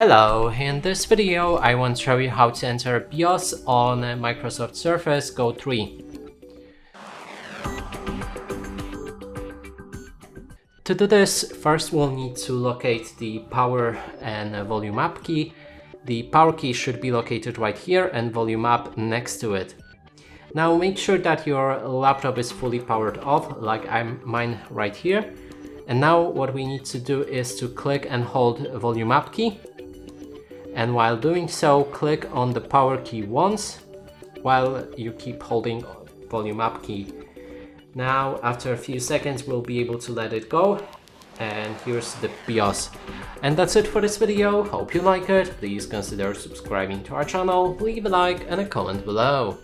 Hello, in this video I want to show you how to enter BIOS on a Microsoft Surface Go 3. To do this, first we'll need to locate the power and volume up key. The power key should be located right here and volume up next to it. Now make sure that your laptop is fully powered off, like mine right here. And now what we need to do is to click and hold volume up key. And while doing so, click on the power key once while you keep holding volume up key. Now after a few seconds we'll be able to let it go, and here's the BIOS. And that's it for this video. Hope you like it. Please consider subscribing to our channel, leave a like and a comment below.